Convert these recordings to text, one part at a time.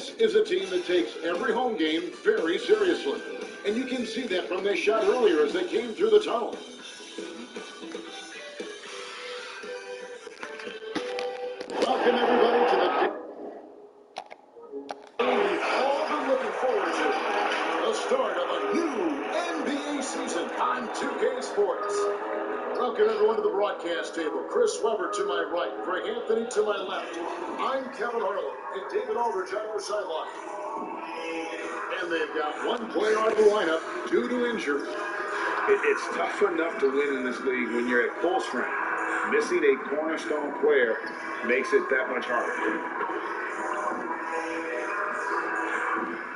This is a team that takes every home game very seriously. And you can see that from their shot earlier as they came through the tunnel. Welcome, everybody, to the game we've all been looking forward to. The start of a new NBA season on 2K Sports. Welcome, everyone, to the broadcast table. Chris Webber to my right, Greg Anthony to my left. I'm Kevin Harlan, and David Aldridge on our sideline. And they've got one player out of the lineup due to injury. It's tough enough to win in this league when you're at full strength. Missing a cornerstone player makes it that much harder.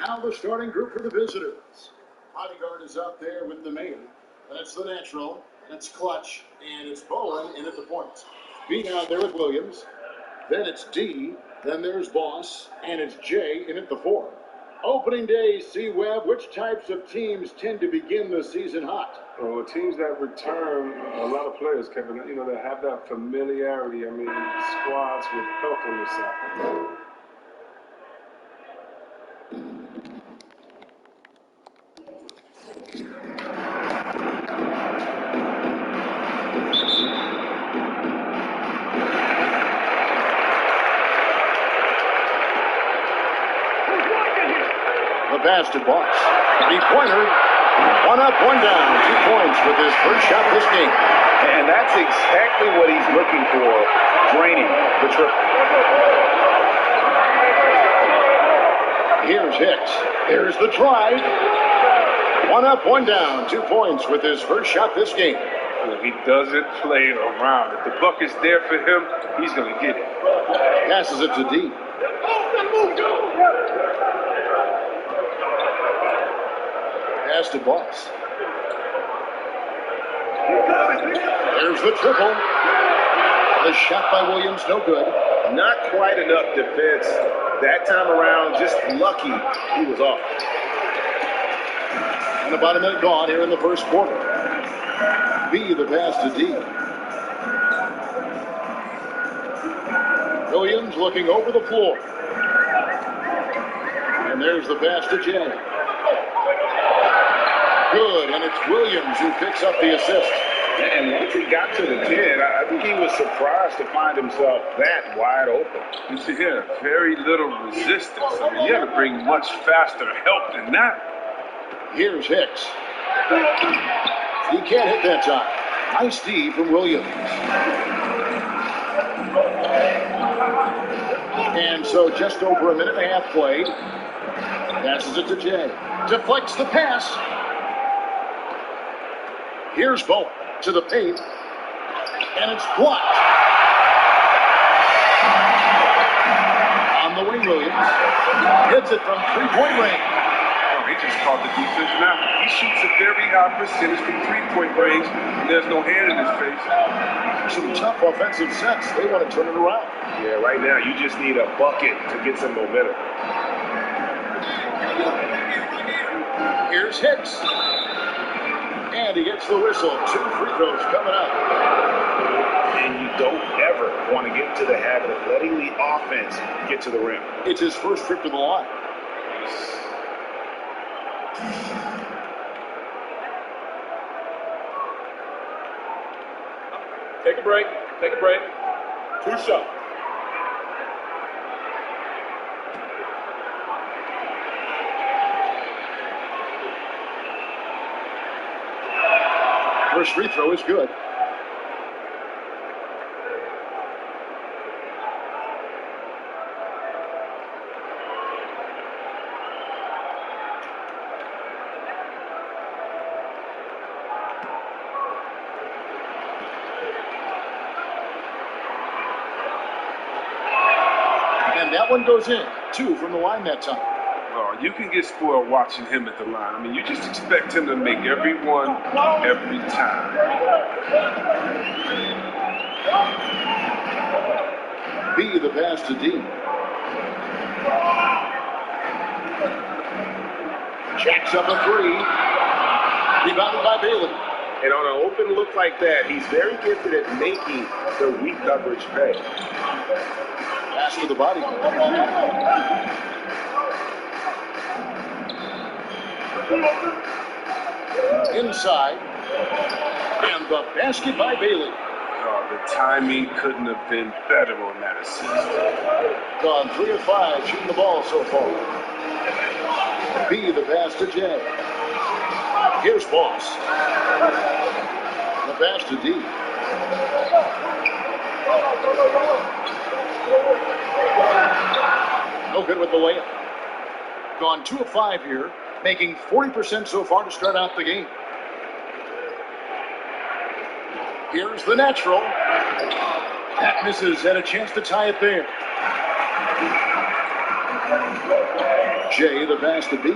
Now the starting group for the visitors. Bodyguard is out there with the main. That's the natural. And it's Clutch. And it's Bowen in at the point. B out there with Williams. Then it's D. Then there's Boss. And it's J in at the 4. Opening day, C-Web, which types of teams tend to begin the season hot? Well, teams that return a lot of players, Kevin, that have that familiarity. I mean, squads with health on the side. The pass to Boss. Three-pointer. One up, one down. 2 points with his first shot this game. And that's exactly what he's looking for, draining the triple. Here's Hicks. Here's the drive. One up, one down. 2 points with his first shot this game. Well, he doesn't play around. If the bucket's there for him, he's going to get it. Passes it to D. Pass to Boss. There's the triple. The shot by Williams, no good. Not quite enough defense. That time around, just lucky he was off. And about a minute gone here in the first quarter. B, the pass to D. Williams looking over the floor. And there's the pass to J. Good, and it's Williams who picks up the assist. And once he got to the 10, I think he was surprised to find himself that wide open. You see here, very little resistance. I mean, you got to bring much faster help than that. Here's Hicks. He can't hit that time. Nice D from Williams. And so just over a minute and a half played. Passes it to Jay. Deflects the pass. Here's Bowen to the paint. And it's blocked. On the wing, Williams. Hits it from three-point range. Oh, he just caught the defense now. He shoots a very high percentage from three-point range, and there's no hand in his face. Some tough offensive sets. They want to turn it around. Yeah, right now you just need a bucket to get some momentum. Here's Hicks. And he gets the whistle. 2 free throws coming up. And you don't ever want to get into the habit of letting the offense get to the rim. It's his first trip to the line. Take a break. Take a break. 2 shots. First free throw is good. And that one goes in. 2 from the line that time. Oh, you can get spoiled watching him at the line. I mean, you just expect him to make every one, every time. B, the pass to D. Jacks up a 3. Rebounded by Bailey. And on an open look like that, he's very gifted at making the weak coverage pay. Pass to the body. Inside. And the basket by Bailey. Oh, the timing couldn't have been better on that assist. Gone 3 of 5 shooting the ball so far. B, the pass to J. Here's Boss. The pass to D. No good with the layup. Gone 2 of 5 here, making 40% so far to start out the game. Here's the natural. That misses. Had a chance to tie it there. Jay, the pass to B.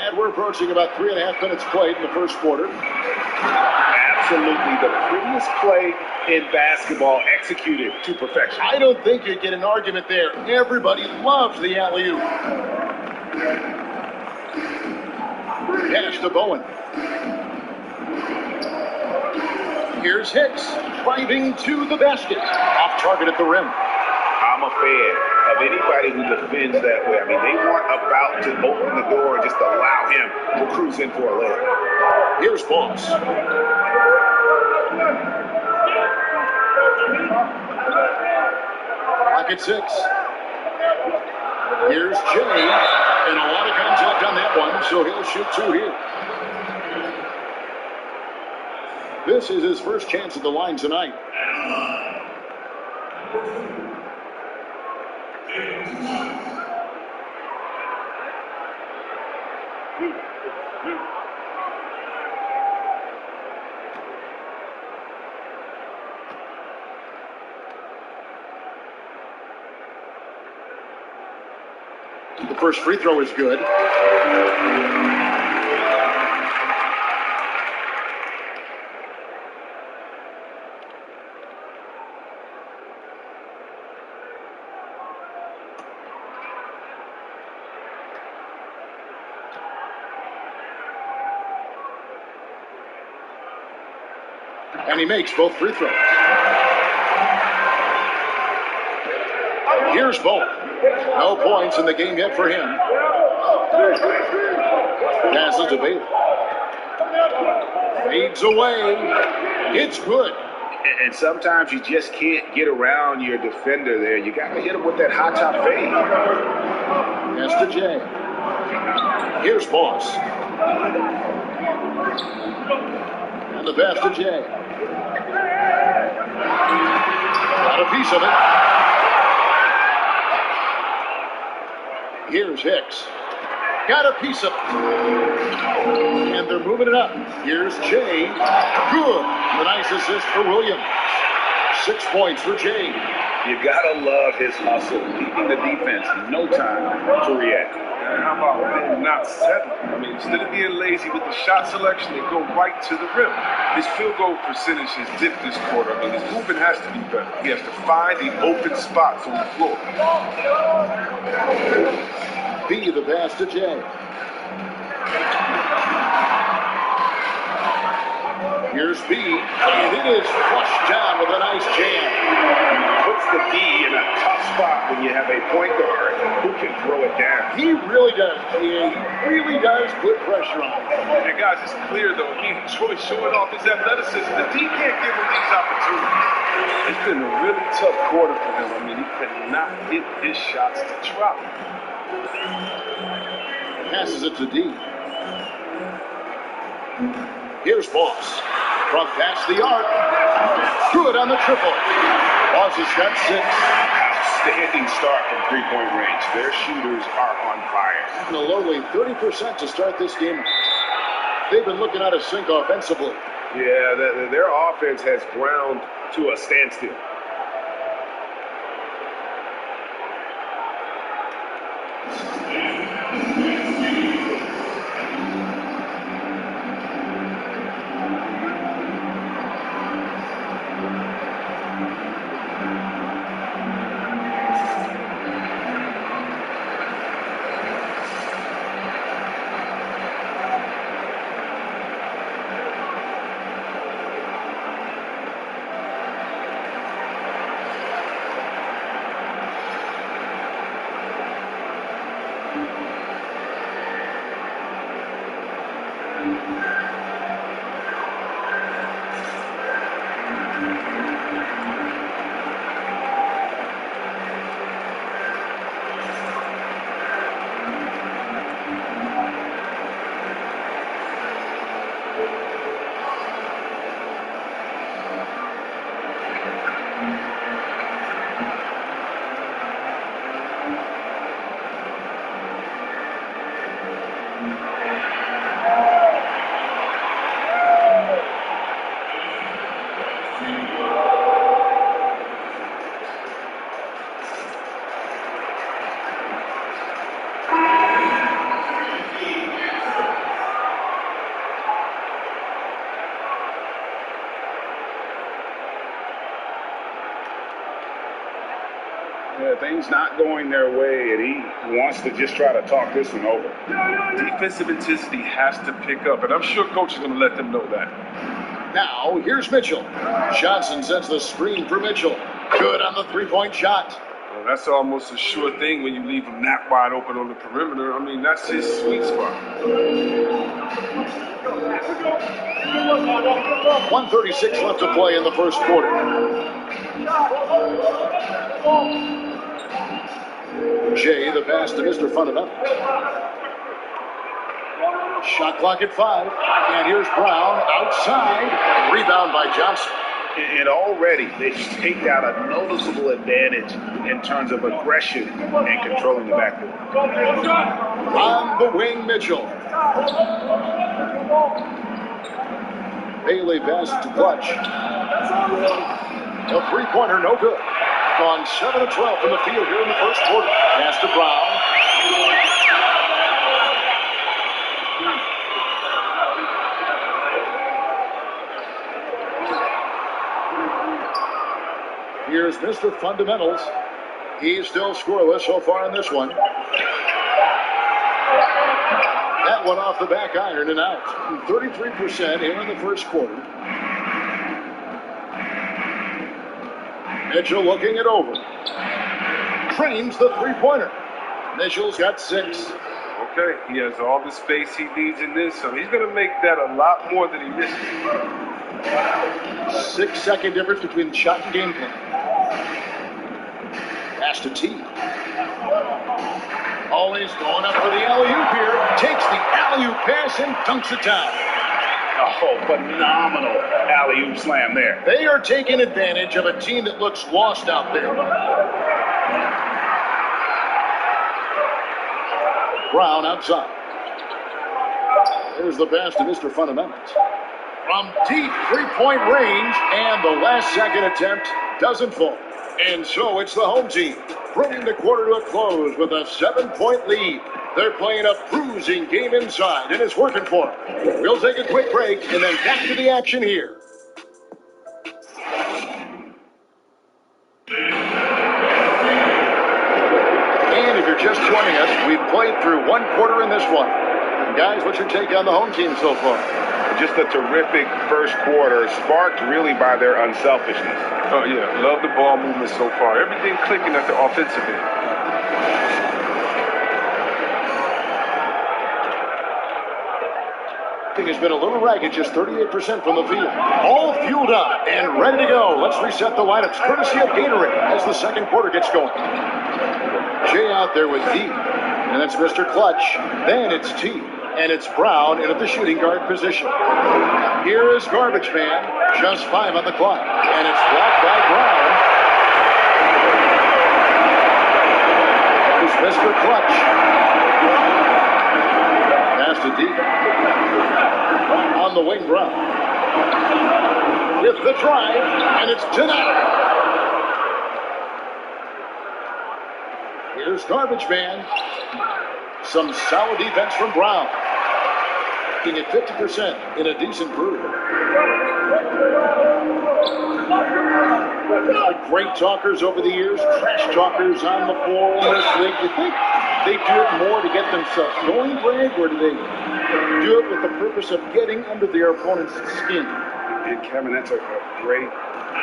And we're approaching about 3.5 minutes played in the first quarter. Absolutely the prettiest play in basketball, executed to perfection. I don't think you'd get an argument there. Everybody loves the alley-oop. Pass to Bowen. Here's Hicks, driving to the basket. Off target at the rim. I'm a fan of anybody who defends that way. I mean, they weren't about to open the door and just allow him to cruise in for a layup. Here's Boss. Clock at 6. Here's Jay, and a lot of contact on that one, so he'll shoot 2 here. This is his first chance at the line tonight. The first free throw is good. And he makes both free throws. Here's Bowen. No points in the game yet for him. Passes to Bailey. Fades away. It's good. And sometimes you just can't get around your defender there. You got to hit him with that high top fade. Pass to Jay. Here's Boss. And the pass to Jay. Got a piece of it. Here's Hicks. Got a piece of it. And they're moving it up. Here's Jay. Good. A nice assist for Williams. 6 points for Jay. You gotta love his hustle, keeping the defense no time to react. And how about him not settling? I mean, instead of being lazy with the shot selection, they go right to the rim. His field goal percentage has dipped this quarter. I mean, his movement has to be better. He has to find the open spots on the floor. B, the pass to Jay. Here's B, and it is flushed down with a nice jam. Puts the D in a tough spot when you have a point guard who can throw it down. He really does. Yeah, he really does put pressure on him. And guys, it's clear though, he enjoys showing off his athleticism. The D can't give him these opportunities. It's been a really tough quarter for him. I mean, he could not hit his shots to drop. Passes it to D. Here's Boss. From past the arc. Good on the triple. Boss has got 6. Outstanding start from three-point range. Their shooters are on fire. And a lowly 30% to start this game. They've been looking out of sync offensively. Yeah, their offense has ground to a standstill. Yeah, things not going their way, and he wants to just try to talk this one over. Defensive intensity has to pick up, and I'm sure coach is going to let them know that. Now, here's Mitchell. Johnson sends the screen for Mitchell. Good on the three-point shot. Well, that's almost a sure thing when you leave him that wide open on the perimeter. I mean, that's his sweet spot. 1:36 left to play in the first quarter. Jay, the pass to Mr. Fundamental. Shot clock at 5. And here's Brown outside. Rebound by Johnson. And already they've taken out a noticeable advantage in terms of aggression and controlling the backcourt. On the wing, Mitchell. Bailey passes to Clutch. A three-pointer, no good. Gone 7 of 12 from the field here in the first quarter. Pass to Brown. Here's Mr. Fundamentals. He's still scoreless so far in this one. That one off the back iron and out. 33% here in the first quarter. Mitchell looking it over. Trains the three-pointer. Mitchell's got 6. Okay, he has all the space he needs in this, so he's going to make that a lot more than he misses. 6-second difference between the shot and game plan. Pass to T. Always going up for the alley-oop here. Takes the alley-oop pass and dunks it down. Oh, phenomenal alley-oop slam there. They are taking advantage of a team that looks lost out there. Brown outside. There's the pass to Mr. Fundamentals. From deep three-point range, and the last second attempt doesn't fall. And so it's the home team, bringing the quarter to a close with a 7-point lead. They're playing a bruising game inside, and it's working for them. We'll take a quick break, and then back to the action here. And if you're just joining us, we've played through one quarter in this one. Guys, what's your take on the home team so far? Just a terrific first quarter, sparked really by their unselfishness. Oh, yeah, love the ball movement so far. Everything clicking at the offensive end. Has been a little ragged, just 38% from the field. All fueled up and ready to go. Let's reset the lineups, courtesy of Gatorade, as the second quarter gets going. Jay out there with D, and that's Mr. Clutch. Then it's T, and it's Brown in at the shooting guard position. Here is Garbage Man, just 5 on the clock, and it's blocked by Brown. It's Mr. Clutch. Pass to D. On the wing, Brown. With the drive, and it's denied. Here's Garbage Man. Some solid defense from Brown. Looking at 50% in a decent groove. Great talkers over the years, trash talkers on the floor in this league. You think they do it more to get themselves going, Greg, or do they do it with the purpose of getting under their opponent's skin? And Kevin, that's a great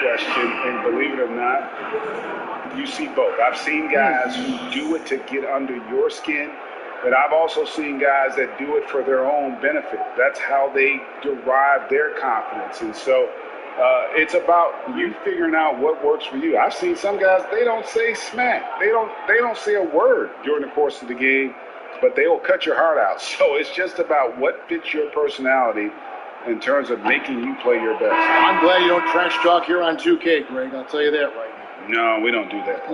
question, and believe it or not, you see both. I've seen guys who do it to get under your skin, but I've also seen guys that do it for their own benefit. That's how they derive their confidence. And so it's about you figuring out what works for you. I've seen some guys, they don't say smack. They don't say a word during the course of the game, but they will cut your heart out. So it's just about what fits your personality in terms of making you play your best. I'm glad you don't trash talk here on 2K, Greg. I'll tell you that right now. No, we don't do that.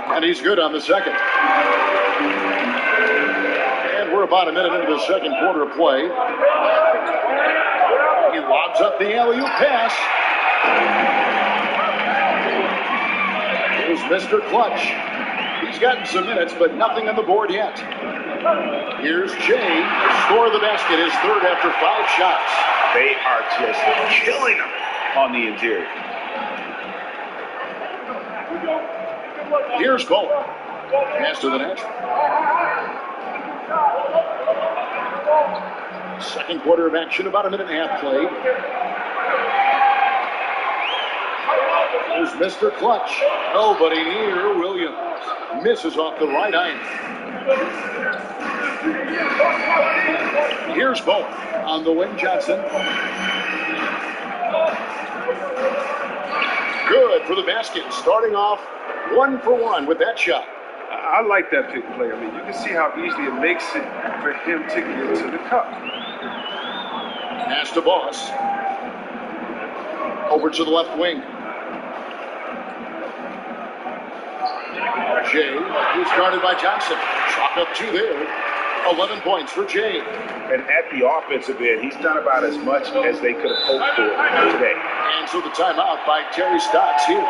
And he's good on the second. And we're about a minute into the second quarter of play. He lobs up the alley-oop pass. Here's Mr. Clutch. He's gotten some minutes, but nothing on the board yet. Here's Jay. Score of the basket, his third after 5 shots. They are just killing him on the interior. Here's Bowen. Pass to the natural. Second quarter of action, about a minute and a half played. Here's Mr. Clutch. Nobody near Williams. Misses off the right iron. Here's Bowen on the wing. Johnson. Good for the basket. Starting off 1 for 1 with that shot. I like that pick play. I mean, you can see how easily it makes it for him to get to the cup. Pass to Boss. Over to the left wing. Jay is guarded by Johnson. Chalk up 2 there. 11 points for Jay. And at the offensive end, he's done about as much as they could have hoped for today. And so the timeout by Terry Stotts here.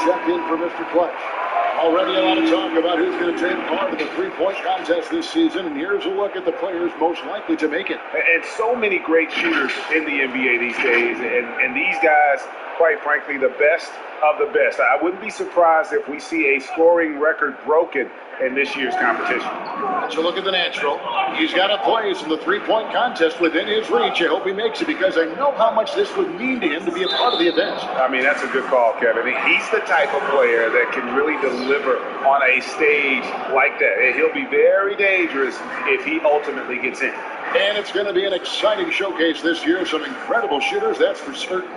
Checked in for Mr. Clutch. Already a lot of talk about who's going to take part in the three-point contest this season, and here's a look at the players most likely to make it. And so many great shooters in the NBA these days, and these guys, quite frankly, the best of the best. I wouldn't be surprised if we see a scoring record broken in this year's competition. Let's look at the natural. He's got a place in the three-point contest within his reach. I hope he makes it because I know how much this would mean to him to be a part of the event. I mean, that's a good call, Kevin. He's the type of player that can really deliver on a stage like that. And he'll be very dangerous if he ultimately gets in. And it's going to be an exciting showcase this year. Some incredible shooters, that's for certain.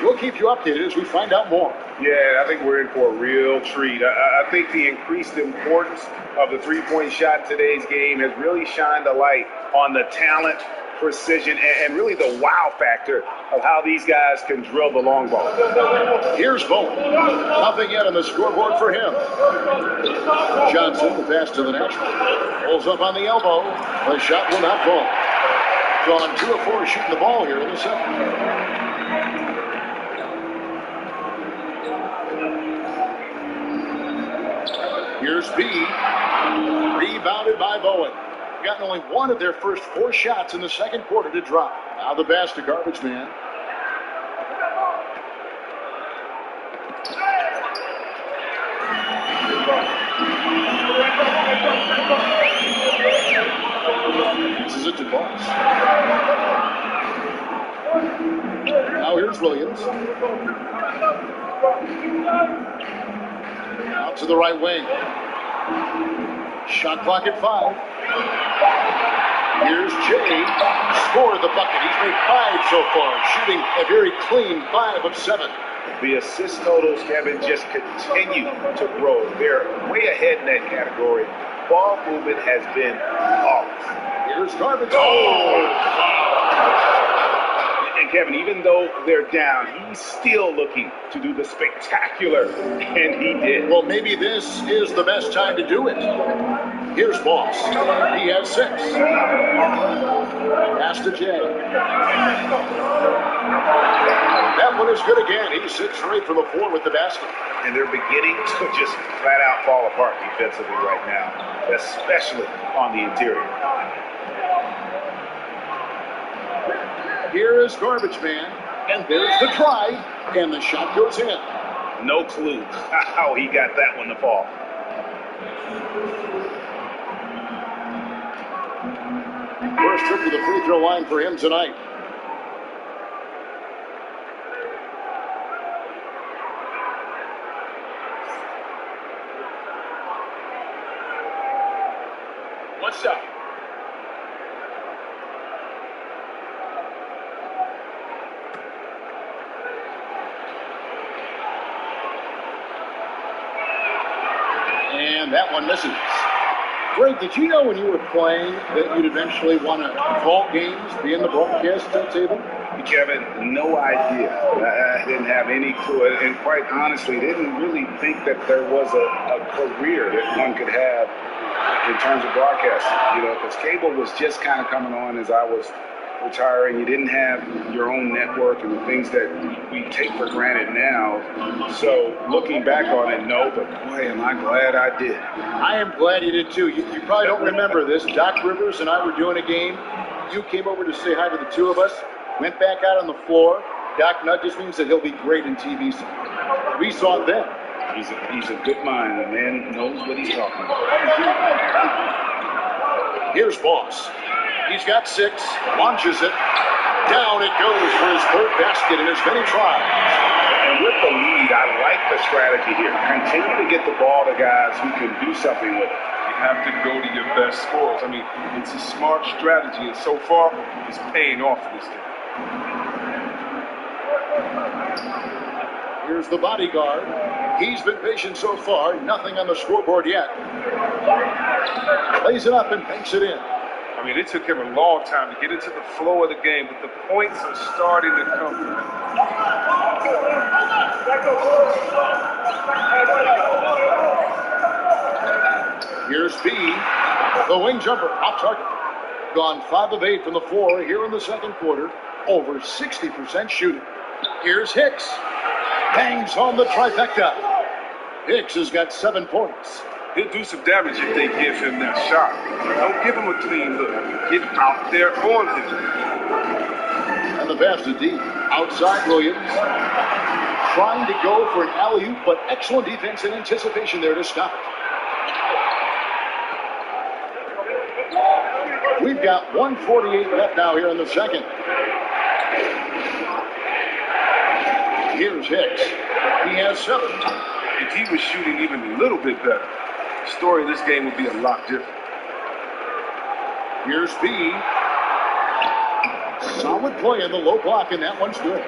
We'll keep you updated as we find out more. Yeah, I think we're in for a real treat. I think the increased importance of the three-point shot in today's game has really shined a light on the talent, precision, and really the wow factor of how these guys can drill the long ball. Here's Bowen. Nothing yet on the scoreboard for him. Johnson, the pass to the natural. Pulls up on the elbow. The shot will not fall. Gone 2 of 4 shooting the ball here in the second. Here's B. Rebounded by Bowen. Gotten only 1 of their first 4 shots in the second quarter to drop. Now the pass to garbage man. This is it to Boss. Now here's Williams. Out to the right wing. Shot clock at 5. Here's Jay. Scored the bucket. He's made 5 so far, shooting a very clean 5 of 7. The assist totals, Kevin, just continue to grow. They're way ahead in that category. Ball movement has been flawless. Here's garbage. And Kevin, even though they're down, he's still looking to do the spectacular, and he did. Well, maybe this is the best time to do it. Here's Boss. He has 6. Pass to Jay. That one is good again. He sits straight for the 4 with the basket. And they're beginning to just flat out fall apart defensively right now, especially on the interior. Here is Garbage Man, and there's the try, and the shot goes in. No clue how he got that one to fall. First trip to the free throw line for him tonight. One shot. And that one misses. Greg, did you know when you were playing that you'd eventually want to call games, be in the broadcast table? Kevin, no idea. I didn't have any clue. And quite honestly, didn't really think that there was a career that one could have in terms of broadcasting. You know, because cable was just kind of coming on as I was retiring. You didn't have your own network and the things that we take for granted now. So looking back on it, no, but boy, am I glad I did. I am glad you did too. You probably don't remember this. Doc Rivers and I were doing a game. You came over to say hi to the two of us, went back out on the floor. Doc nudges me and said he'll be great in TV. We saw it then. He's a good mind. The man knows what he's talking about. Here's Boss. He's got 6, launches it. Down it goes for his 3rd basket in as many tries. And with the lead, I like the strategy here. Continue to get the ball to guys who can do something with it. You have to go to your best scorers. I mean, it's a smart strategy, and so far, it's paying off for this team. Here's the bodyguard. He's been patient so far. Nothing on the scoreboard yet. Lays it up and banks it in. I mean, it took him a long time to get into the flow of the game, but the points are starting to come. Here's B, the wing jumper, off target. Gone 5 of 8 from the floor here in the second quarter. Over 60% shooting. Here's Hicks. Bangs home the trifecta. Hicks has got 7 points. He'll do some damage if they give him that shot. Don't give him a clean look. Get out there on him. And the pass to D. Outside Williams. Trying to go for an alley-oop, but excellent defense and anticipation there to stop it. We've got 1:48 left now here in the second. Here's Hicks. He has 7. If he was shooting even a little bit better, the story of this game would be a lot different. Here's B. Solid play in the low block, and that one's good.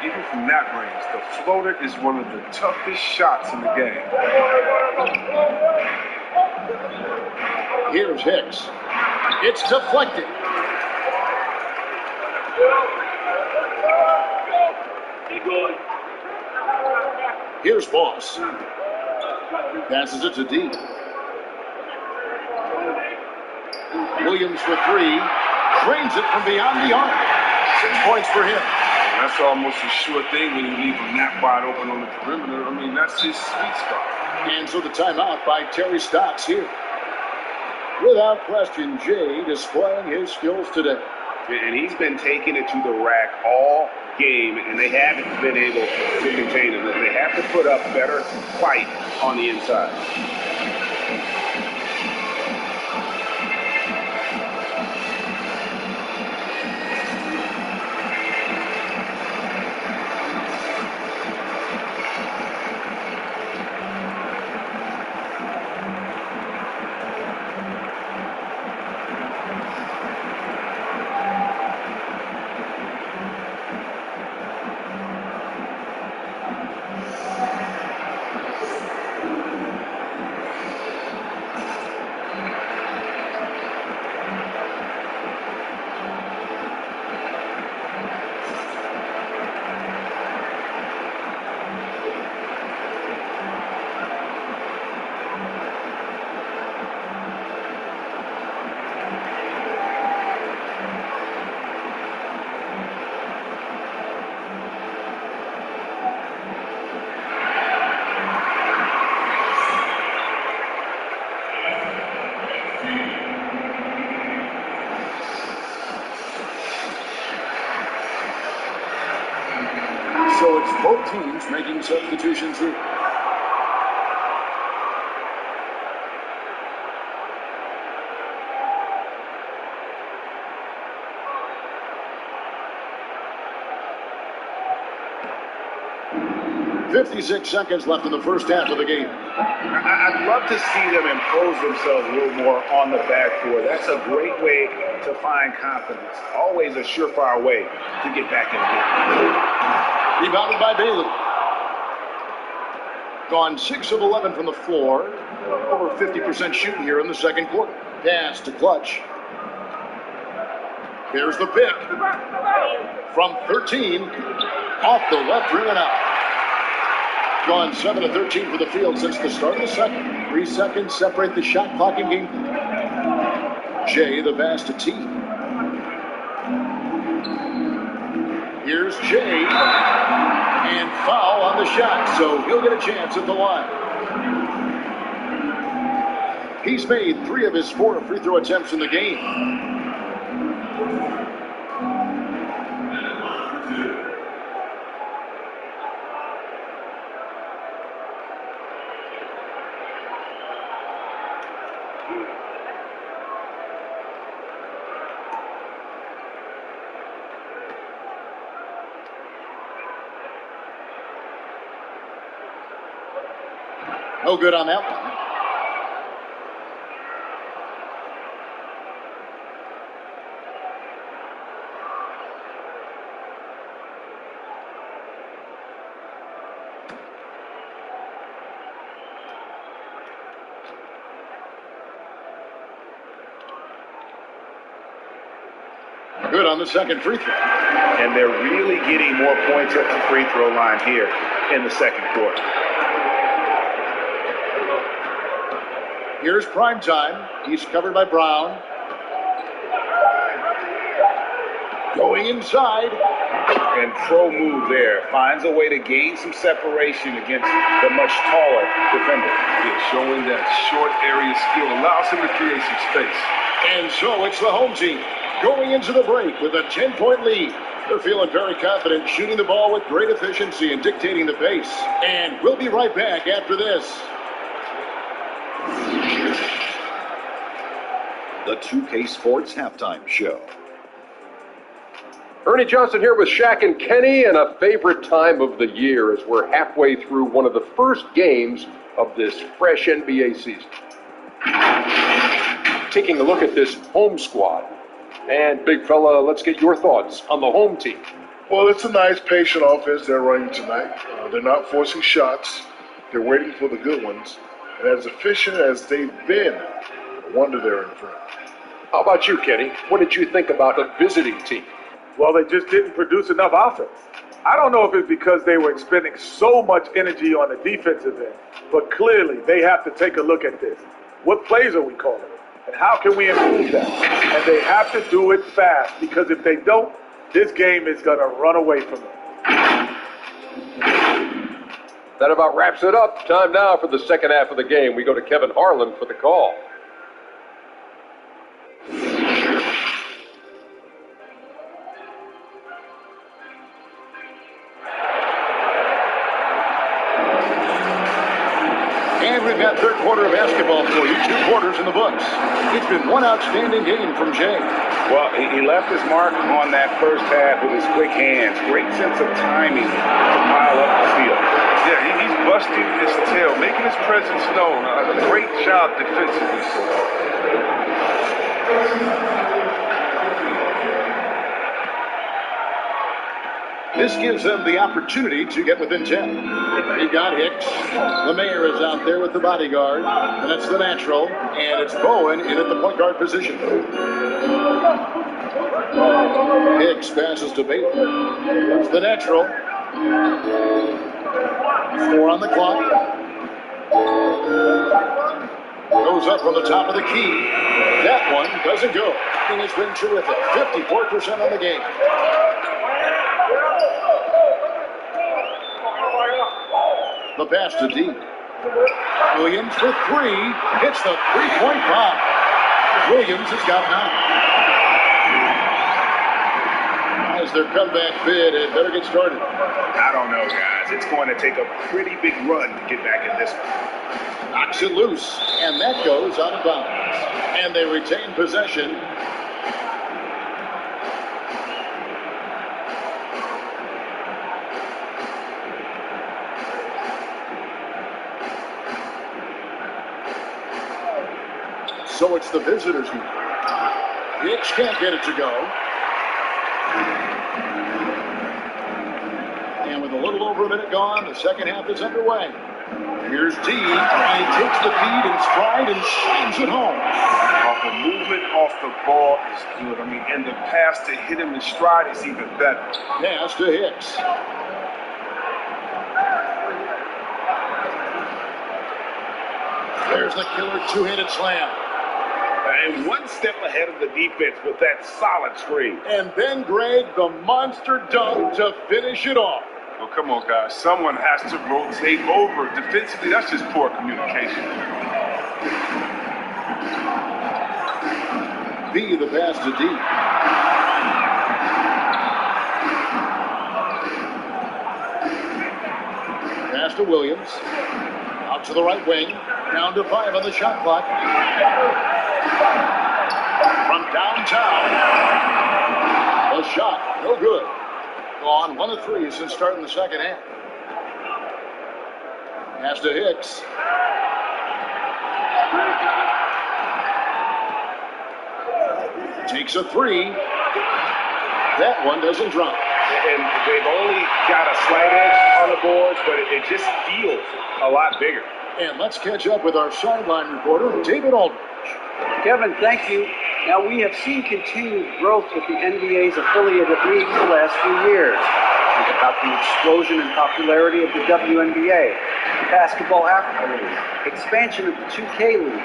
Even from that range, the floater is one of the toughest shots in the game. Here's Hicks. It's deflected. Here's Boss. Passes it to D. Williams for 3. Drains it from beyond the arc. 6 points for him. That's almost a sure thing when you leave him that wide open on the perimeter. I mean, that's his sweet spot. And so the timeout by Terry Stotts here. Without question, Jay displaying his skills today. And he's been taking it to the rack all game, and they haven't been able to contain him. They have to put up better fight on the inside. So it's both teams making substitutions here. .56 seconds left in the first half of the game. I'd love to see them impose themselves a little more on the backboard. That's a great way to find confidence. Always a surefire way to get back in the game. Rebounded by Bailey. Gone 6 of 11 from the floor. Over 50% shooting here in the second quarter. Pass to Clutch. Here's the pick. From 13. Off the left rim and out. Gone 7 of 13 for the field since the start of the second. 3 seconds separate the shot clock in game. Jay the pass to T. Here's Jay. And foul on the shot, so he'll get a chance at the line. He's made 3 of his 4 free throw attempts in the game. No good on that one. Good on the second free throw. And they're really getting more points at the free throw line here in the second quarter. Here's prime time. He's covered by Brown. Going inside. And pro move there. Finds a way to gain some separation against the much taller defender. Yeah, showing that short area skill allows him to create some space. And so it's the home team going into the break with a 10-point lead. They're feeling very confident, shooting the ball with great efficiency and dictating the pace. And we'll be right back after this. The 2K Sports Halftime Show. Ernie Johnson here with Shaq and Kenny, and a favorite time of the year as we're halfway through one of the first games of this fresh NBA season. Taking a look at this home squad. And big fella, let's get your thoughts on the home team. Well, it's a nice, patient offense they're running tonight. They're not forcing shots. They're waiting for the good ones. And as efficient as they've been, no wonder they're in front. How about you, Kenny? What did you think about the visiting team? Well, they just didn't produce enough offense. I don't know if it's because they were expending so much energy on the defensive end, but clearly they have to take a look at this. What plays are we calling? And how can we improve that? And they have to do it fast, because if they don't, this game is going to run away from them. That about wraps it up. Time now for the second half of the game. We go to Kevin Harlan for the call. And we've got third quarter of basketball for you. 2 quarters in the books. It's been one outstanding game from Jay. Well, he left his mark on that first half with his quick hands. Great sense of timing to pile up the steal. Yeah, he's busting his tail, making his presence known. A great job defensively. This gives them the opportunity to get within 10. He got Hicks. The mayor is out there with the bodyguard. And it's the natural. And it's Bowen in at the point guard position. Hicks passes to Bailey. It's the natural. 4 on the clock. Goes up from the top of the key. That one doesn't go. And it's been terrific. 54% on the game. The pass to D. Williams for 3. Hits the 3-point bomb. Williams has got 9. As as their comeback bid and better get started. I don't know, guys. It's going to take a pretty big run to get back in this one. Knocks it loose, and that goes out of bounds. And they retain possession. So it's the visitors' group. Hicks can't get it to go. And with a little over a minute gone, the second half is underway. Here's D, and he takes the feed in stride and shines it home. The movement off the ball is good. I mean, and the pass to hit him in stride is even better. Pass to Hicks. There's the killer two-handed slam. And one step ahead of the defense with that solid screen. And then Greg, the monster dunk to finish it off. Oh, come on, guys. Someone has to rotate over. Defensively, that's just poor communication. B, the pass to D. Pass to Williams. Out to the right wing. Down to 5 on the shot clock. From downtown. A shot. No good. On 1 of 3 since starting the second half. Pass to Hicks. Takes a 3. That one doesn't drop. And they've only got a slight edge on the boards, but it just feels a lot bigger. And let's catch up with our sideline reporter, David Aldridge. Kevin, thank you. Now, we have seen continued growth with the NBA's affiliated leagues the last few years. Think about the explosion in popularity of the WNBA, Basketball Africa League, expansion of the 2K League,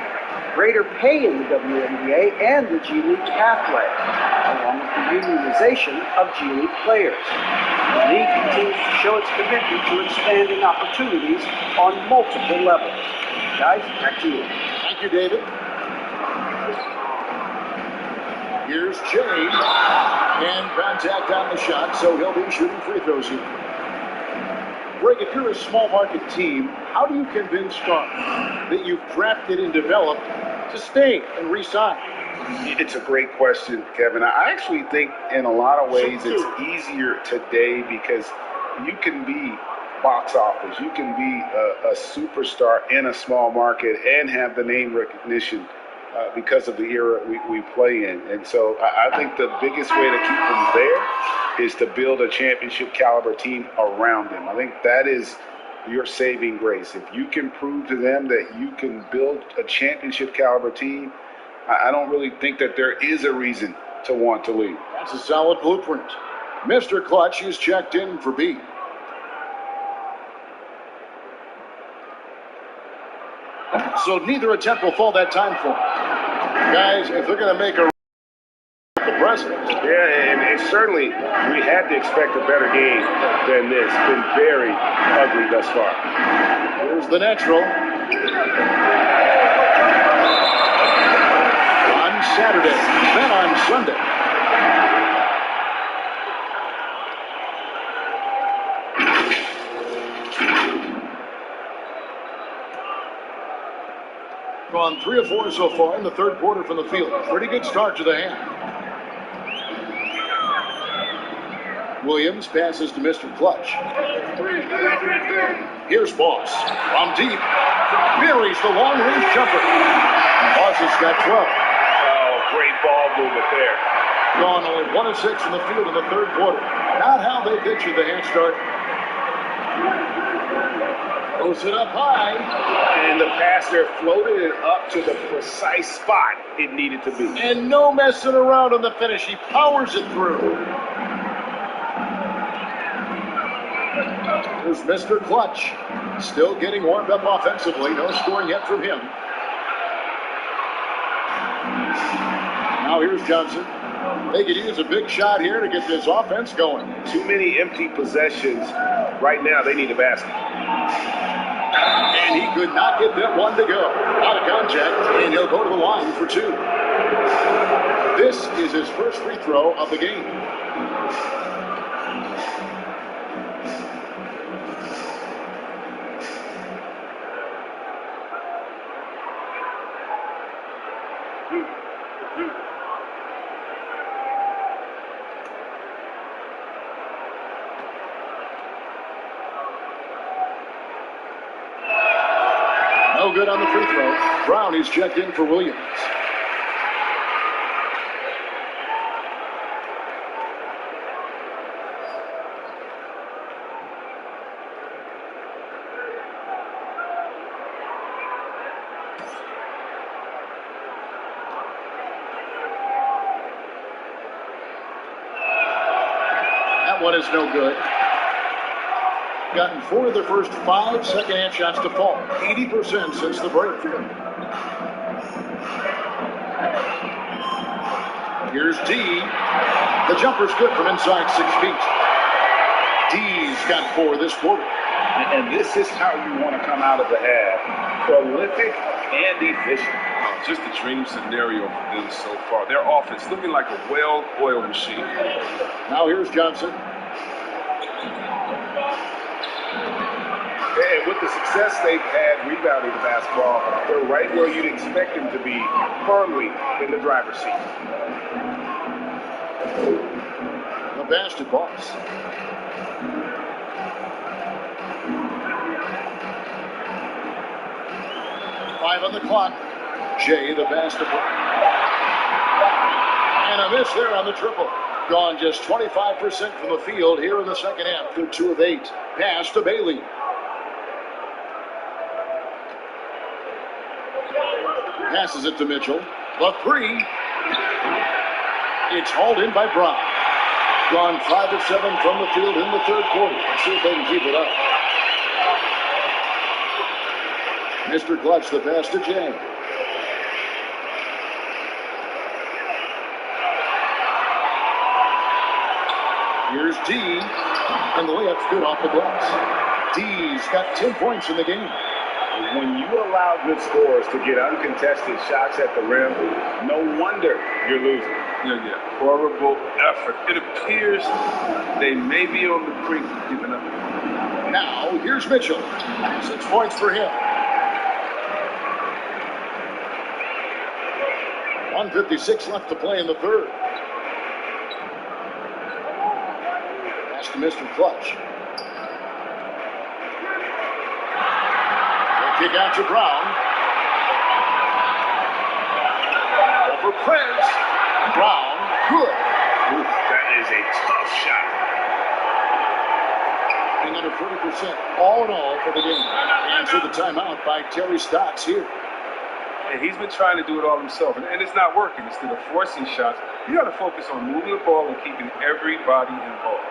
greater pay in the WNBA and the G League pathway, along with the unionization of G League players. The league continues to show its commitment to expanding opportunities on multiple levels. Guys, back to you. Thank you, David. Here's Jay, and contact on the shot, so he'll be shooting free throws here. Greg, if you're a small market team, how do you convince stars that you've drafted and developed to stay and re-sign? It's a great question, Kevin. I actually think in a lot of ways it's easier today because you can be box office. You can be a superstar in a small market and have the name recognition because of the era we play in. And so I think the biggest way to keep them there is to build a championship caliber team around them. I think that is your saving grace. If you can prove to them that you can build a championship caliber team, I don't really think that there is a reason to want to leave. That's a solid blueprint. Mr. Clutch is checked in for B. So neither attempt will fall that time for him. Guys, if they're going to make a the president. Yeah, and certainly we had to expect a better game than this. It's been very ugly thus far. Here's the natural. On Saturday, then on Sunday. Gone 3 of 4 so far in the third quarter from the field. Pretty good start to the half. Williams passes to Mr. Clutch. Here's Boss. From deep. Buries the long-range jumper. Boss has got 12. Oh, great ball movement there. Gone only 1 of 6 in the field in the third quarter. Not how they pictured the half start. Goes it up high. And the passer floated it up to the precise spot it needed to be. And no messing around on the finish. He powers it through. There's Mr. Clutch. Still getting warmed up offensively. No scoring yet from him. Now here's Johnson. They could use a big shot here to get this offense going. Too many empty possessions. Right now, they need a basket. And he could not get that one to go. Out of contact, and he'll go to the line for 2. This is his first free throw of the game. No good on the free throw. Brown is checked in for Williams. That one is no good. Gotten 4 of the first 5 second-hand shots to fall. 80% since the break. Here's D. The jumper's good from inside 6 feet. D's got 4 this quarter. And this is how you want to come out of the half. Prolific and efficient. Just a dream scenario for them so far. Their offense looking like a well-oiled machine. Now here's Johnson. And with the success they've had rebounding the basketball, they're right where you'd expect them to be, firmly in the driver's seat. The bastard boss. Five on the clock. Jay, the basketball. And a miss there on the triple. Gone just 25% from the field here in the second half. Through 2 of 8. Pass to Bailey. Passes it to Mitchell. The 3. It's hauled in by Brown. Gone 5 of 7 from the field in the third quarter. Let's see if they can keep it up. Mr. Clutch, the pass to Jay. Here's D. And the layup's good off the glass. D's got 10 points in the game. When you allow good scorers to get uncontested shots at the rim, no wonder you're losing. Yeah. Horrible effort. It appears they may be on the brink of giving up. Now, here's Mitchell. 6 points for him. 1:56 left to play in the third. Pass to Mr. Clutch. Kick out to Brown. Over Prince. Brown, good. Ooh, that is a tough shot. And under 40% all in all for the game. Answer the timeout by Terry Stotts here. And he's been trying to do it all himself, and it's not working. Instead of forcing shots, you got to focus on moving the ball and keeping everybody involved.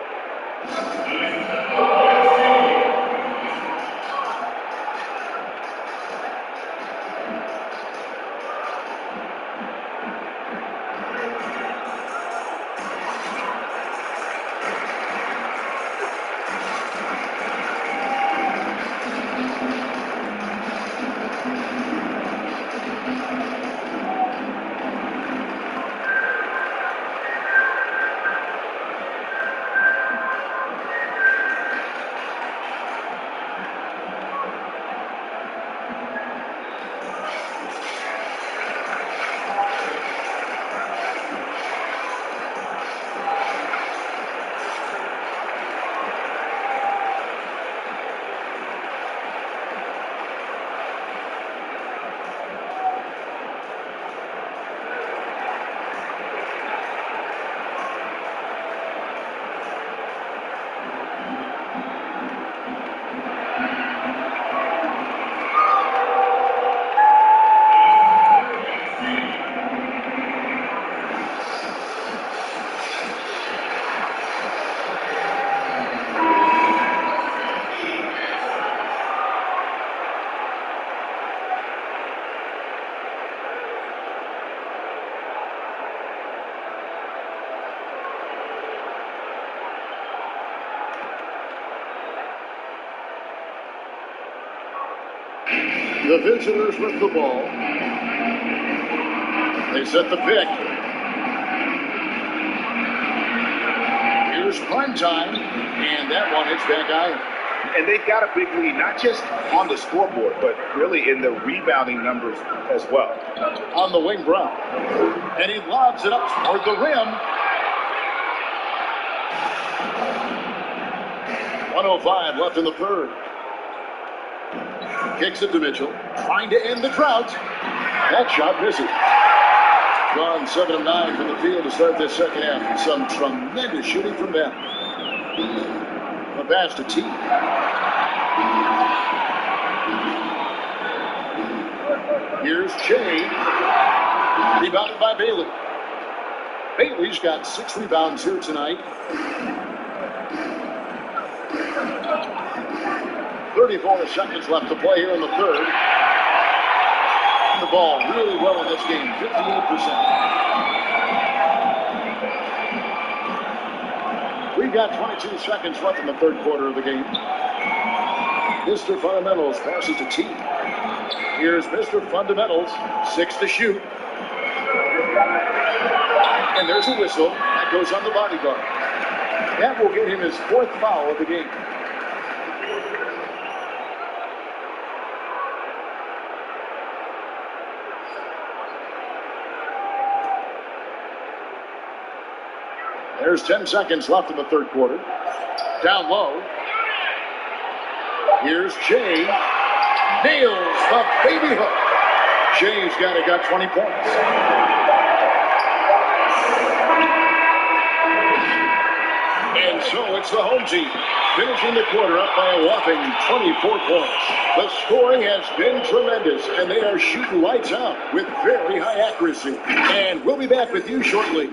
The visitors with the ball. They set the pick. Here's prime time, and that one hits back iron. And they've got a big lead, not just on the scoreboard, but really in the rebounding numbers as well. On the wing, Brown. And he lobs it up toward the rim. 1:05 left in the third. Kicks it to Mitchell, trying to end the drought. That shot misses. Gone 7 of 9 from the field to start this second half. Some tremendous shooting from them. The pass to T. Here's Jay. Rebounded by Bailey. Bailey's got 6 rebounds here tonight. 34 seconds left to play here in the third. The ball really well in this game, 58%. We've got 22 seconds left in the third quarter of the game. Mr. Fundamentals passes to T. Here's Mr. Fundamentals, 6 to shoot. And there's a whistle that goes on the bodyguard. That will get him his 4th foul of the game. There's 10 seconds left in the third quarter. Down low. Here's Jay. Nails the baby hook. Jay's got 20 points. And so it's the home team, finishing the quarter up by a whopping 24 points. The scoring has been tremendous, and they are shooting lights out with very high accuracy. And we'll be back with you shortly.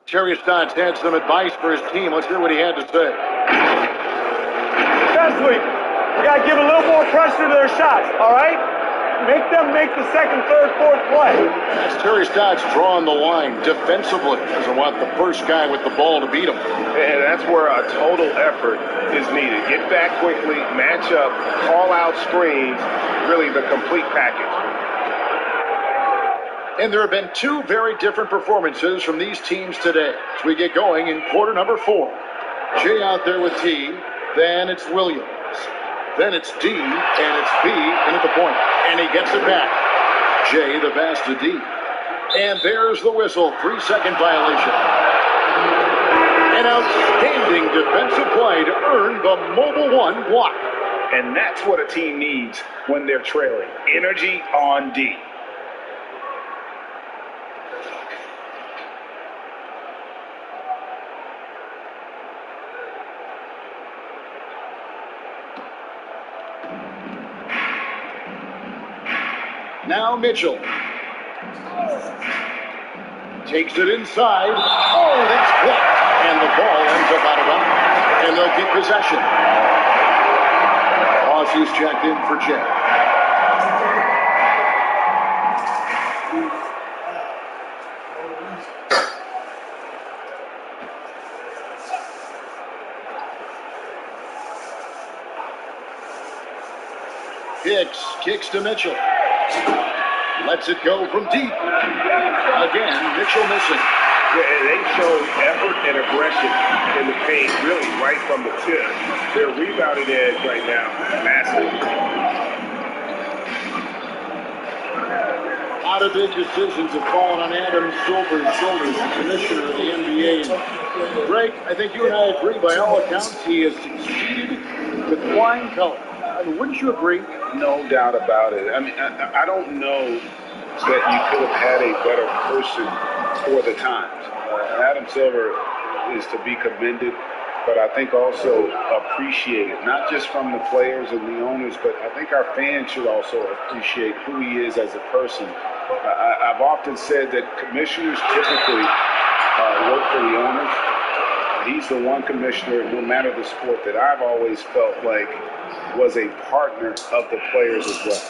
Terry Stotts had some advice for his team. Let's hear what he had to say. Defensively, we got to give a little more pressure to their shots, all right? Make them make the second, third, fourth play. That's Terry Stotts drawing the line defensively. Doesn't want the first guy with the ball to beat him. And that's where a total effort is needed. Get back quickly, match up, call out screens, really the complete package. And there have been 2 very different performances from these teams today as we get going in quarter number 4. Jay out there with T, then it's Williams, then it's D, and it's B, and at the point, and he gets it back. Jay, the pass to D. And there's the whistle, 3-second violation. An outstanding defensive play to earn the Mobile One block. And that's what a team needs when they're trailing. Energy on D. Now Mitchell takes it inside. Oh, that's blocked. And the ball ends up out of bounds. And they'll keep possession. Aussie's checked in for Jay. Kicks to Mitchell. Lets it go from deep. Again, Mitchell missing. Yeah, they showed effort and aggression in the paint, really right from the tip. Their rebounding edge right now, massive. A lot of big decisions have fallen on Adam Silver's shoulders, the commissioner of the NBA. And Greg, I think you and I agree, by all accounts, he has succeeded with flying colors. I mean, wouldn't you agree? No doubt about it. I mean, I don't know that you could have had a better person for the times. Adam Silver is to be commended, but I think also appreciated, not just from the players and the owners, but I think our fans should also appreciate who he is as a person. I've often said that commissioners typically work for the owners, He's the one commissioner, no matter the sport, that I've always felt like was a partner of the players as well.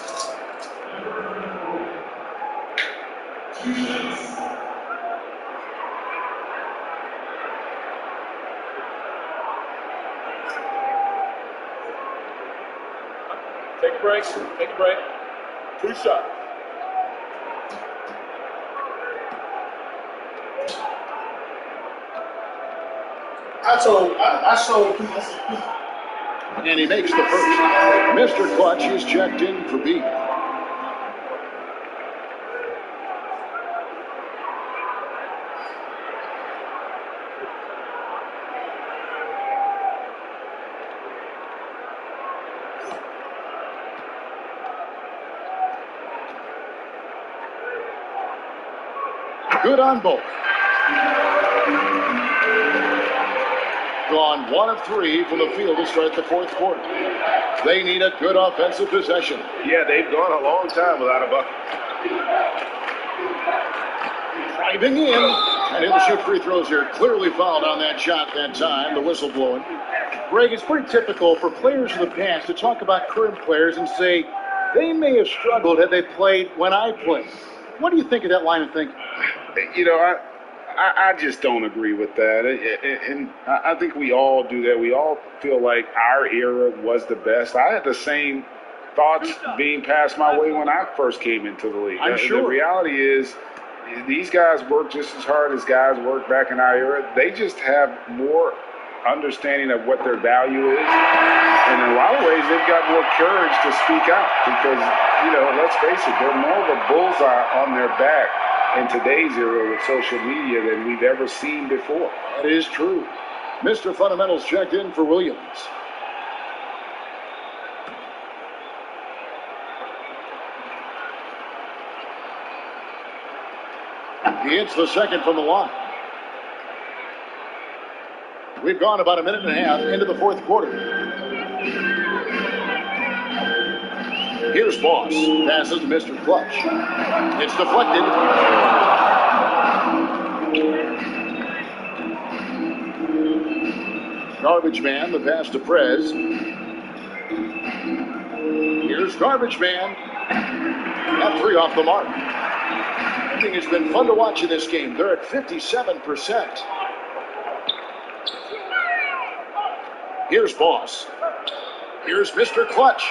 Take a break. Take a break. 2 shots. And he makes the first. Mr. Clutch is checked in for B. Good on both. Gone 1 of 3 from the field to start the fourth quarter. They need a good offensive possession. Yeah, they've gone a long time without a bucket. Driving in, and he'll shoot free throws here. Clearly fouled on that shot that time, the whistle blowing. Greg, it's pretty typical for players of the past to talk about current players and say they may have struggled had they played when I played. What do you think of that line of thinking? You know, I just don't agree with that. And I think we all do that. We all feel like our era was the best. I had the same thoughts being passed my way when I first came into the league. I'm sure. The reality is these guys work just as hard as guys worked back in our era. They just have more understanding of what their value is. And in a lot of ways, they've got more courage to speak out because, you know, let's face it, they're more of a bullseye on their back in today's era with social media than we've ever seen before. That is true. Mr. Fundamentals checked in for Williams. He hits the second from the line. We've gone about a minute and a half into the fourth quarter. Here's Boss. Passes to Mr. Clutch. It's deflected. Garbage Man, the pass to Prez. Here's Garbage Man. Got 3 off the mark. Everything has been fun to watch in this game. They're at 57%. Here's Boss. Here's Mr. Clutch.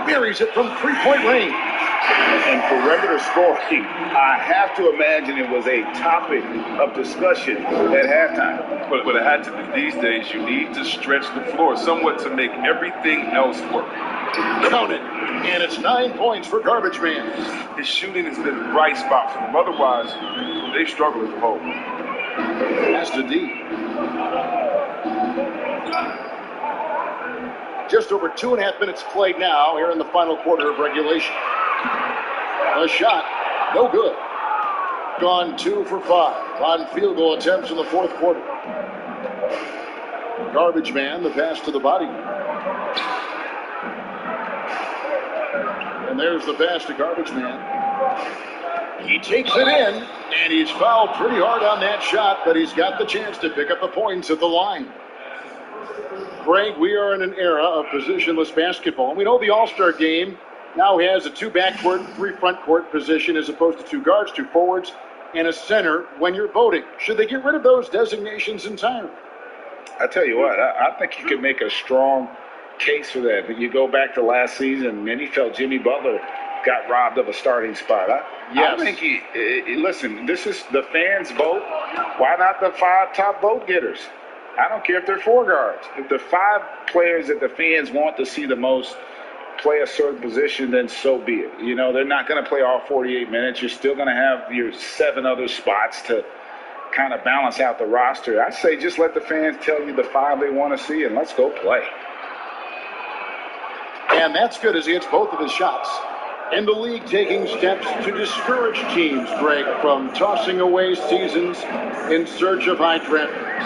Buries it from 3-point range. And perimeter scoring, I have to imagine it was a topic of discussion at halftime. But it had to be. These days, you need to stretch the floor somewhat to make everything else work. Count it. And it's 9 points for Garbage Man. His shooting has been the bright spot for them. Otherwise, they struggle as a whole. Pass to D. Just over 2.5 minutes played now here in the final quarter of regulation. A shot, no good. Gone 2 for 5 on field goal attempts in the fourth quarter. Garbage Man, the pass to the body. And there's the pass to Garbage Man. He takes it in, and he's fouled pretty hard on that shot, but he's got the chance to pick up the points at the line. Greg, we are in an era of positionless basketball. And we know the All-Star game now has a 2 backcourt, 3 frontcourt position as opposed to 2 guards, 2 forwards, and a center when you're voting. Should they get rid of those designations entirely? I tell you what, I think you could make a strong case for that. But you go back to last season, many felt Jimmy Butler got robbed of a starting spot. I think listen, this is the fans' vote. Why not the 5 top vote getters? I don't care if they're 4 guards. If the 5 players that the fans want to see the most play a certain position, then so be it. You know, they're not going to play all 48 minutes. You're still going to have your 7 other spots to kind of balance out the roster. I say just let the fans tell you the 5 they want to see, and let's go play. And that's good as he hits both of his shots. And the league taking steps to discourage teams, Greg, from tossing away seasons in search of high draft picks.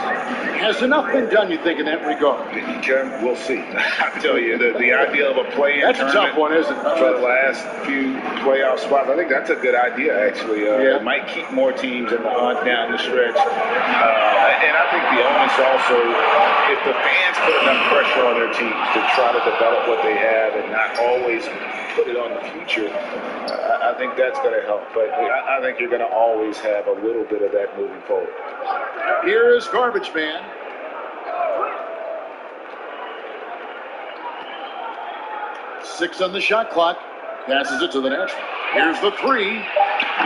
Has enough been done, you think, in that regard? Jim, we'll see. I tell you, the idea of a play-in That's a tough one, isn't it? For the last few playoff spots, I think that's a good idea, actually. It might keep more teams in the hunt down the stretch. And I think the onus also, if the fans put enough pressure on their teams to try to develop what they have and not always put it on the future, I think that's going to help. But I think you're going to always have a little bit of that moving forward. Here is Garbage Man. Six on the shot clock. Passes it to the net. Here's the three.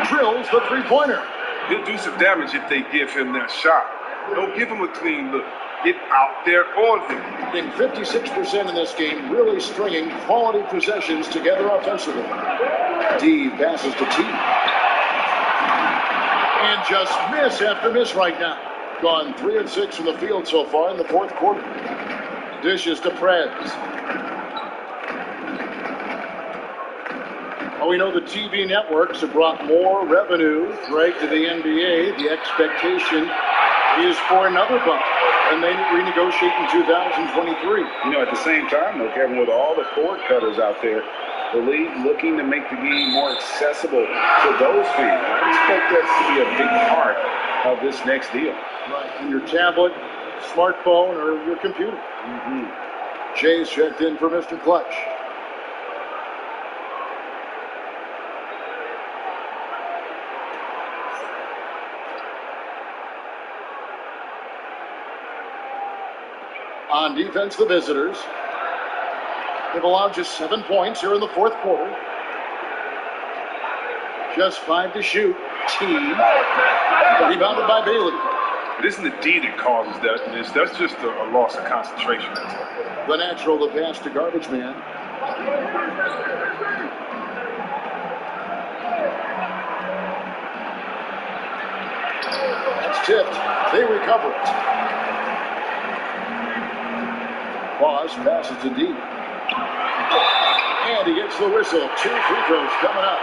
Drills the three-pointer. He'll do some damage if they give him that shot. Don't give him a clean look. Get out there on him. In 56% in this game, really stringing quality possessions together offensively. D passes to T. And just miss after miss right now. Gone 3 of 6 from the field so far in the fourth quarter. Dishes to Preds. Well, we know the TV networks have brought more revenue, Greg, to the NBA. The expectation is for another bump, and they renegotiate in 2023. At the same time, though, Kevin, with all the cord cutters out there, the league looking to make the game more accessible to those fans. I expect that to be a big part of this next deal. Right, on your tablet, smartphone, or your computer. Jay's checked in for Mr. Clutch. On defense, the visitors. They've allowed just 7 points here in the fourth quarter. Just 5 to shoot. T. Rebounded by Bailey. It isn't the D that causes that miss. That's just a loss of concentration. The natural, the pass to Garbage Man. It's tipped. They recover it. Boss passes to D. And he gets the whistle. 2 free throws coming up.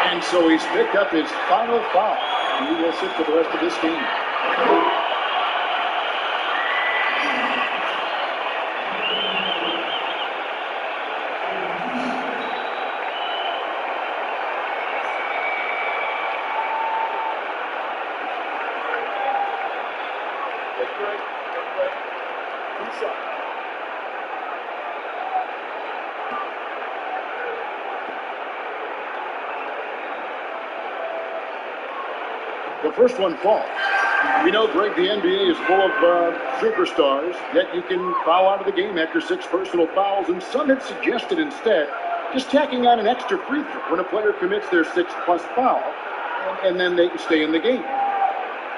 And so he's picked up his final foul. He will sit for the rest of this game. The first one falls. We know, Greg, the NBA is full of superstars, yet you can foul out of the game after 6 personal fouls, and some have suggested instead just tacking on an extra free throw when a player commits their 6th+ foul, and then they can stay in the game.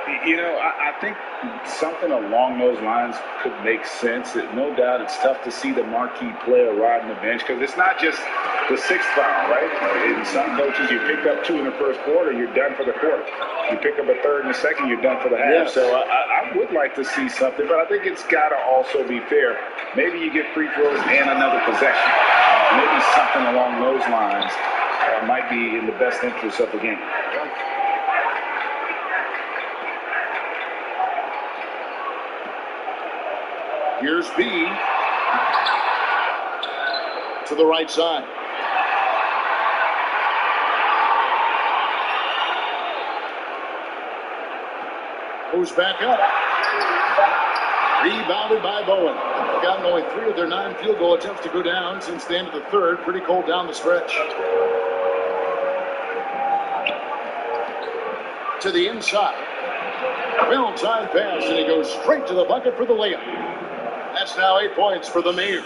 I think something along those lines could make sense. No doubt it's tough to see the marquee player riding the bench because it's not just the 6th foul, right? In some coaches, you pick up 2 in the first quarter, you're done for the quarter. You pick up a 3rd in the second, you're done for the half. Yes. So I would like to see something, but I think it's got to also be fair. Maybe you get free throws and another possession. Maybe something along those lines might be in the best interest of the game. Here's B to the right side. Moves back up. Rebounded by Bowen. Gotten only 3 of their 9 field goal attempts to go down since the end of the third. Pretty cold down the stretch. To the inside. Well-timed pass, and he goes straight to the bucket for the layup. That's now 8 points for the Mayor.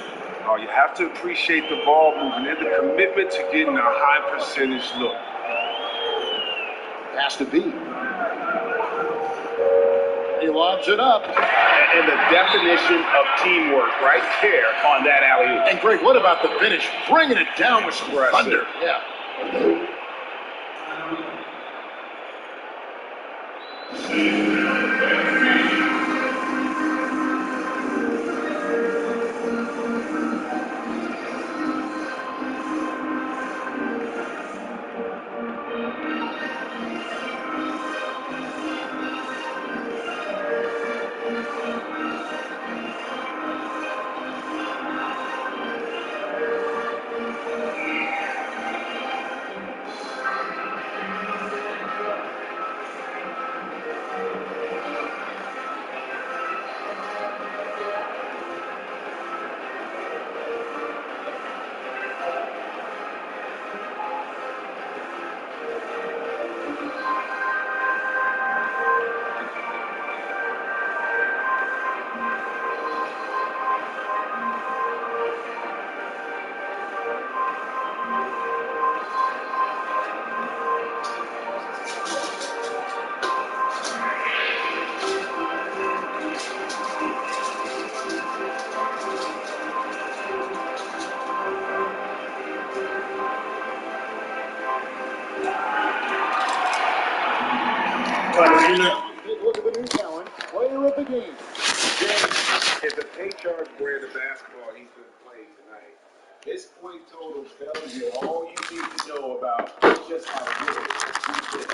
Oh, you have to appreciate the ball movement and the commitment to getting a high percentage look. Pass to B. He lobs it up. And the definition of teamwork right there on that alley-oop. And Greg, what about the finish? Bringing it down with some thunder. Yeah. Take a look at the new talent, player of the game. If the Patriarchs brand of basketball he's been playing tonight, his point total tells you all you need to know about just how good he's been.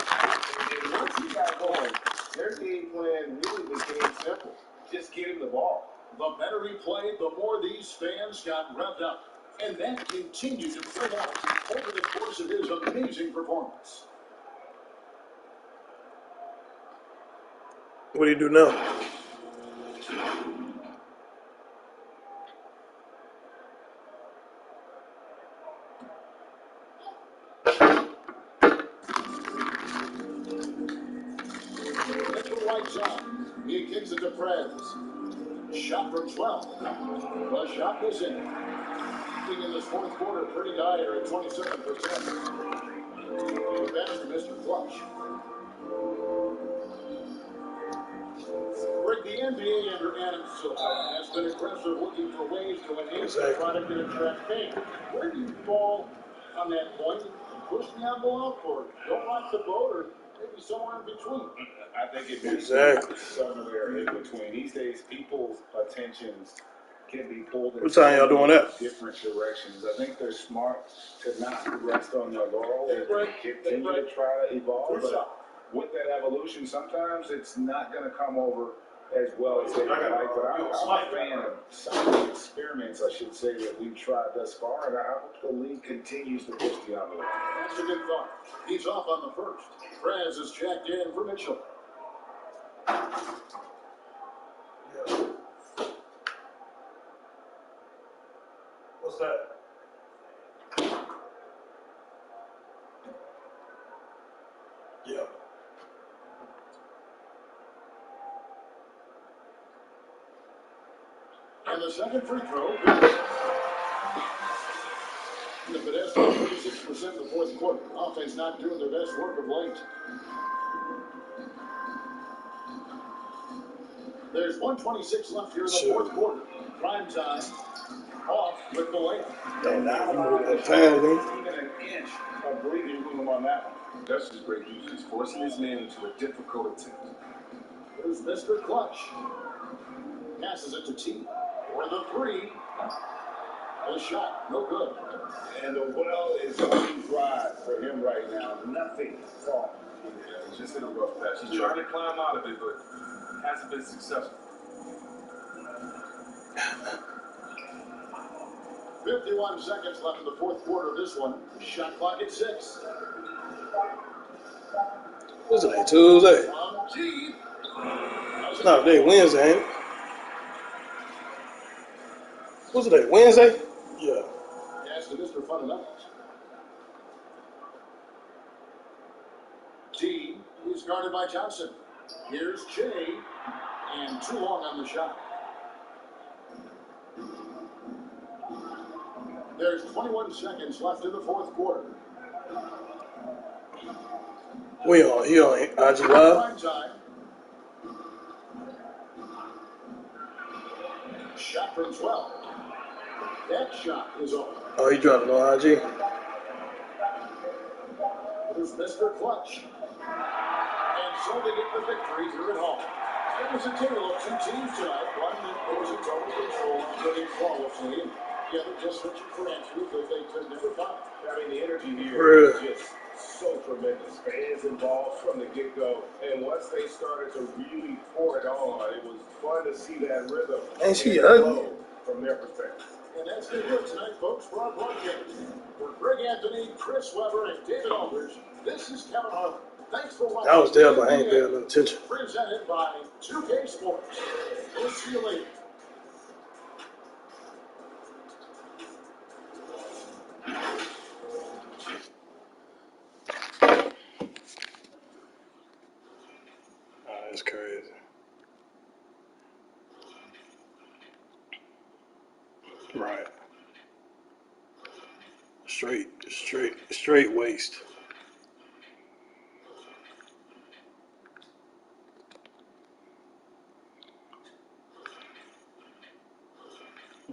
And once he got going, their game plan really became simple. Just get him the ball. The better he played, the more these fans got revved up. And that continued to play out over the course of his amazing performance. What do you do now? Mitchell White's out. He kicks it to Prez. Shot from 12. The shot missing. In this fourth quarter, pretty dire at 27%. That's for Mr. Clutch. Greg, the NBA under Adam Silver has been aggressive looking for ways to enhance the product and attract fans. Where do you fall on that point? Push the envelope or don't rock the boat or maybe somewhere in between? I think it is somewhere in between. These days, people's attentions can be pulled in what time y'all doing that? different directions. I think they're smart to not rest on their laurels and continue to try to evolve. But with that evolution, sometimes it's not going to come over as well as they would like. But I'm a fan of some of the experiments, I should say, that we've tried thus far, and I hope the league continues to push the envelope. That's a good thought. He's off on the first. Prez is checked in for Mitchell. What's that? Yeah. And the second free throw. The pedestrian 36% in the fourth quarter. Offense not doing their best work of late. There's 1:26 left here in the fourth quarter. Prime time. Off with the layup. Don't know. You know that fast, man. Even an inch of breathing room on that one. That's just great use. He's forcing his man into a difficult attempt. Here's Mr. Clutch. Passes it to T. For the three. The shot. No good. And the well is running dry for him right now. Nothing wrong. Yeah, he's just in a rough patch. He's trying to climb out of it, but hasn't been successful. 51 seconds left in the fourth quarter of this one. Shot clock at 6. What's today? Tuesday? G. No, today Wednesday, ain't it? What's today? Wednesday? Yeah. Pass to Mr. Fundamentals. T is guarded by Johnson. Here's Che. And too long on the shot. There's 21 seconds left in the fourth quarter. He on IG Live? Shot from 12. That shot is over. Oh, he dropped it on IG. There's Mr. Clutch. And so they get the victory here at home. It was a tale of two teams tonight. One that was in total control and winning flawlessly. And the other just searching for answers that they could never find. I mean, the energy here is just so tremendous. Fans involved from the get-go. And once they started to really pour it on, it was fun to see that rhythm. Ain't she ugly? From their perspective. And that's going to do it tonight, folks, for our broadcast. For Greg Anthony, Chris Webber, and David Aldridge, this is Kevin Harlan. Thanks for watching. I was there, but I ain't paying no attention. Presented by 2K Sports. We'll see you later. That's crazy. Right. Straight waist.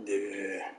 Yeah.